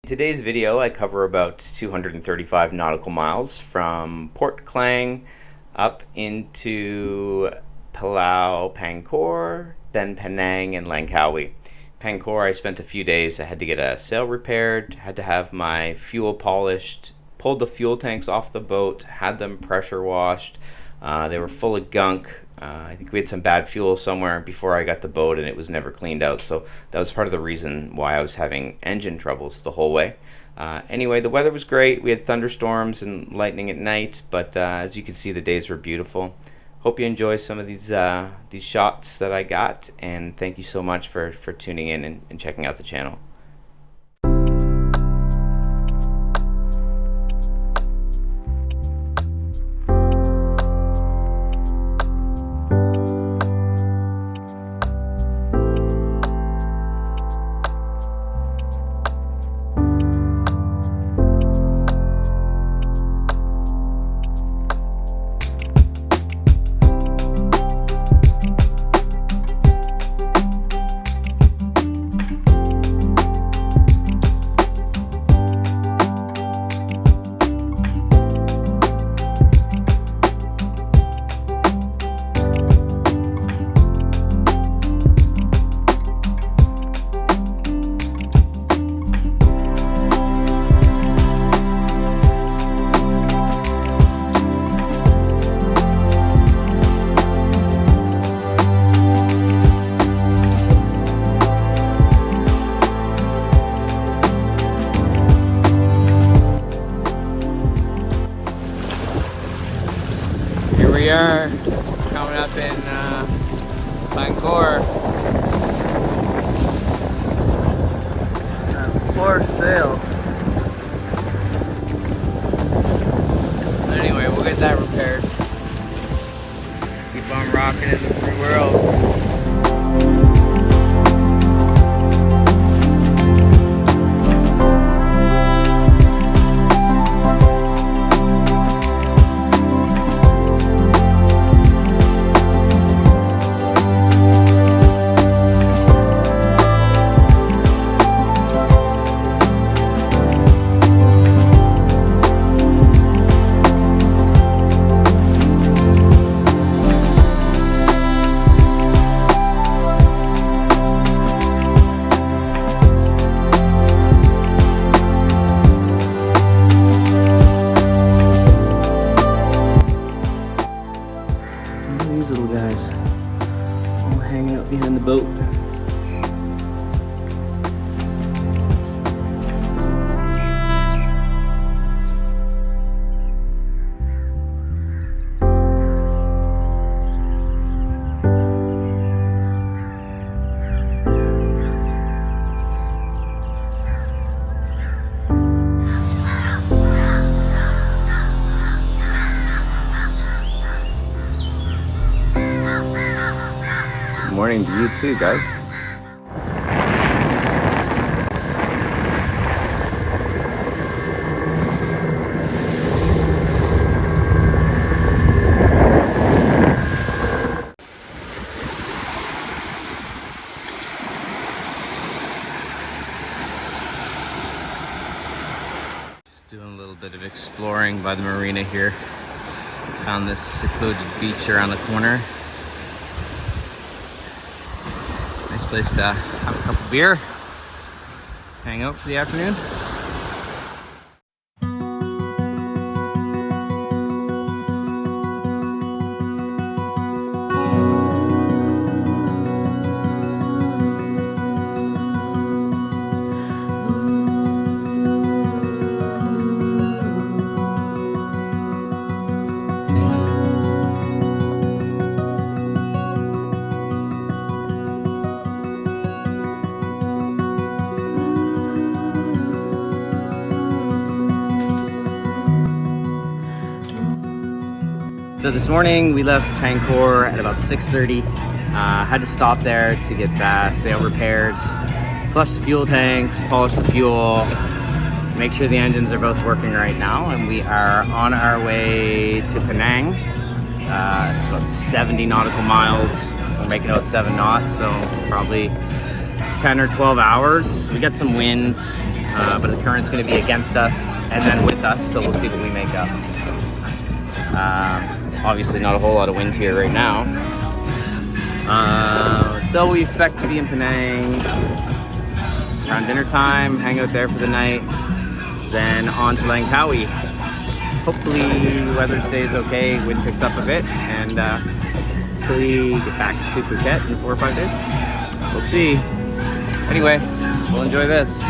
In today's video, I cover about 235 nautical miles from Port Klang up into Palau, Pangkor, then Pinang and Langkawi. Pangkor, I spent a few days. I had to get a sail repaired, had to have my fuel polished, pulled the fuel tanks off the boat, had them pressure washed. They were full of gunk. I think we had some bad fuel somewhere before I got the boat, and it was never cleaned out. So that was part of the reason why I was having engine troubles the whole way. Anyway, the weather was great. We had thunderstorms and lightning at night, but as you can see, the days were beautiful. Hope you enjoy some of these shots that I got, and thank you so much for tuning in and checking out the channel. We are coming up in Pangkor. For sale. Anyway, we'll get that repaired. Keep on rocking in the free world. These little guys all hanging out behind the boat. Morning to you too, guys. Just doing a little bit of exploring by the marina here. Found this secluded beach around the corner. Nice place to have a cup of beer, hang out for the afternoon. So this morning we left Pangkor at about 6:30. Had to stop there to get the sail repaired, flush the fuel tanks, polish the fuel, make sure the engines are both working right now, and we are on our way to Pinang. It's about 70 nautical miles. We're making out 7 knots, so probably 10 or 12 hours. We got some wind. but the current's going to be against us and then with us, so we'll see what we make up. Obviously not a whole lot of wind here right now. So we expect to be in Pinang around dinner time, hang out there for the night, then on to Langkawi. Hopefully weather stays okay, wind picks up a bit, and hopefully get back to Phuket in 4 or 5 days. We'll see. Anyway, we'll enjoy this.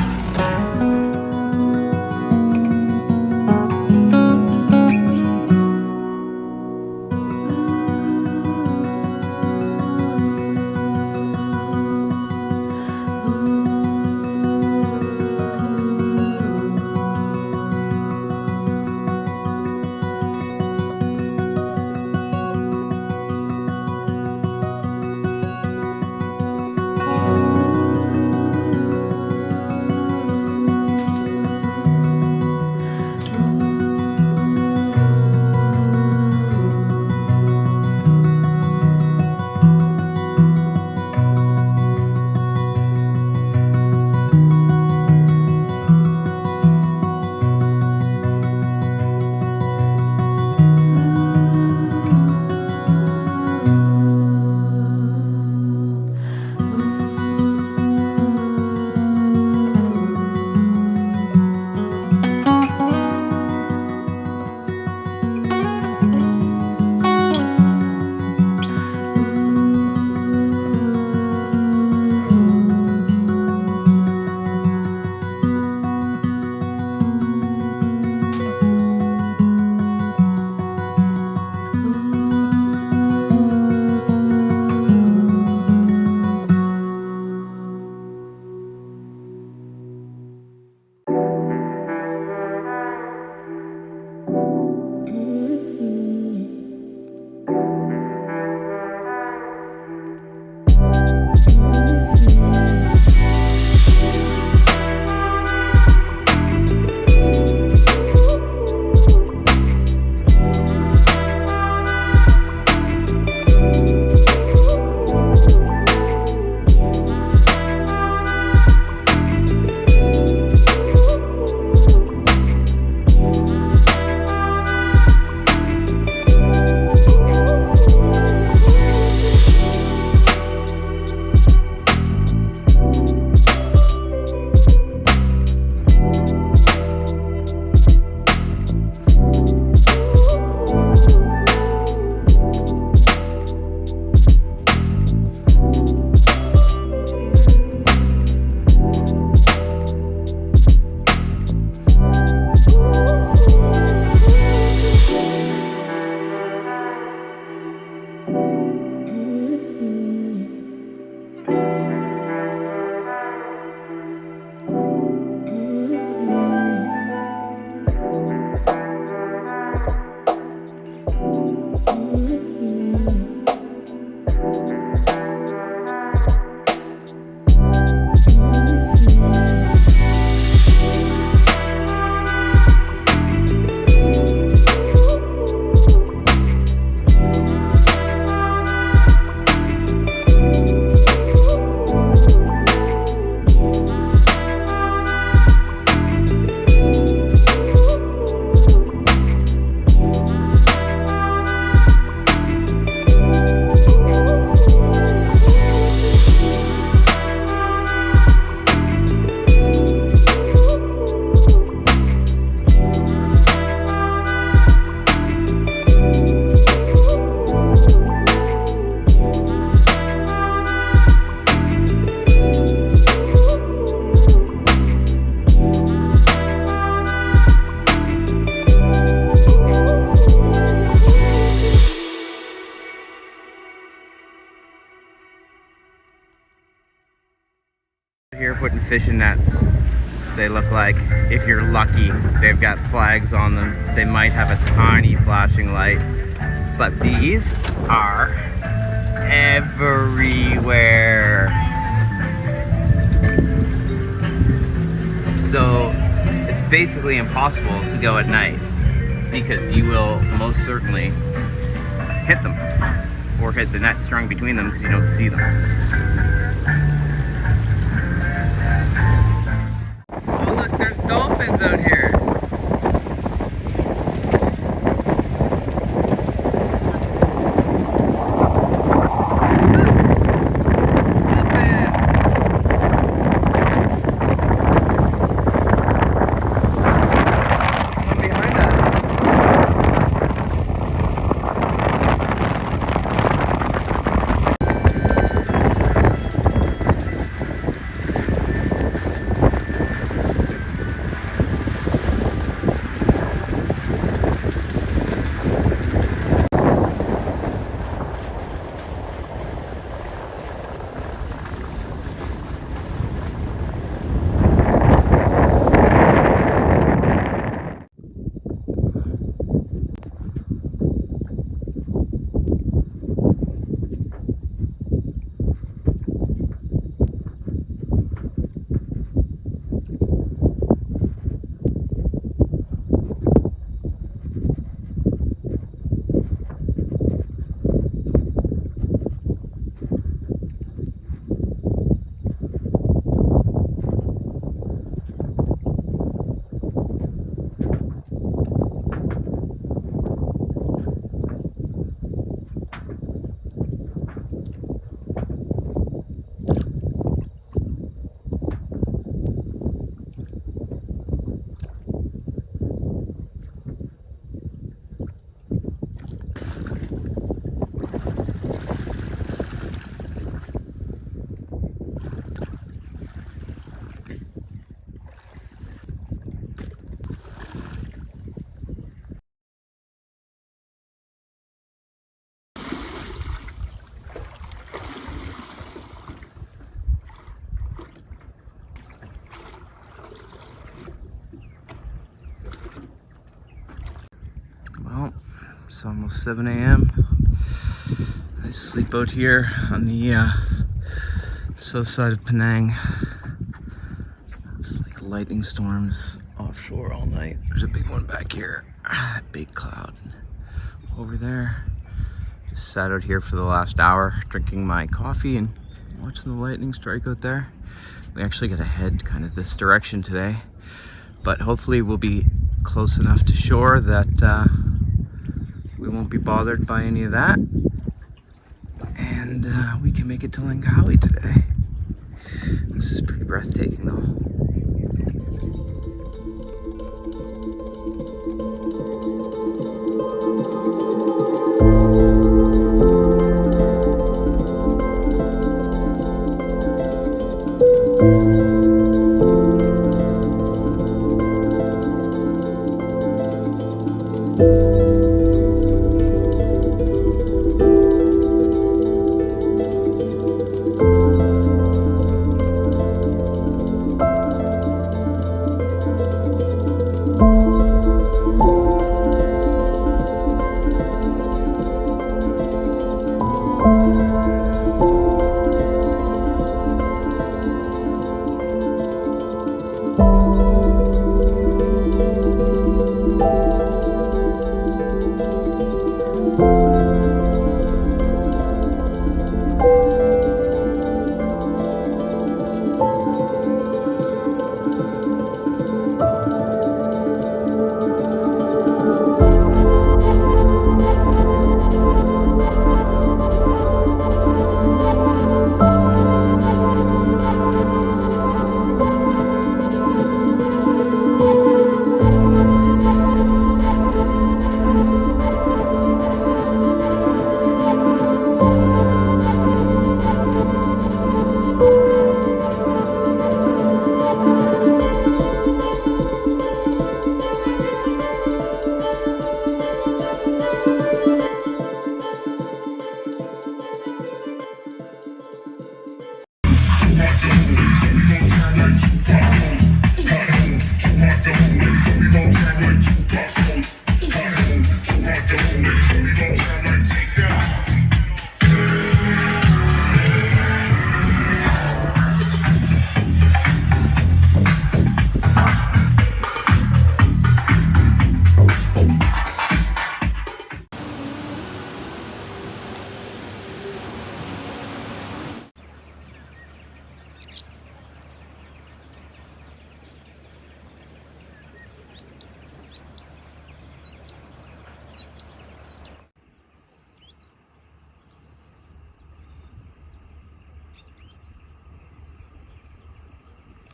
Here putting fishing nets. They look like, if you're lucky, they've got flags on them. They might have a tiny flashing light, but these are everywhere. So it's basically impossible to go at night because you will most certainly hit them or hit the net strung between them because you don't see them. Oh look, It's almost 7 a.m. I sleep out here on the south side of Pinang. It's like lightning storms offshore all night. There's a big one back here. Big cloud over there. Just sat out here for the last hour drinking my coffee and watching the lightning strike out there. We actually got to head kind of this direction today, but hopefully we'll be close enough to shore that we won't be bothered by any of that, and we can make it to Langkawi today. This is pretty breathtaking though.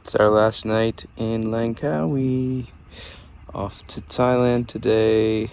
It's our last night in Langkawi. Off to Thailand today.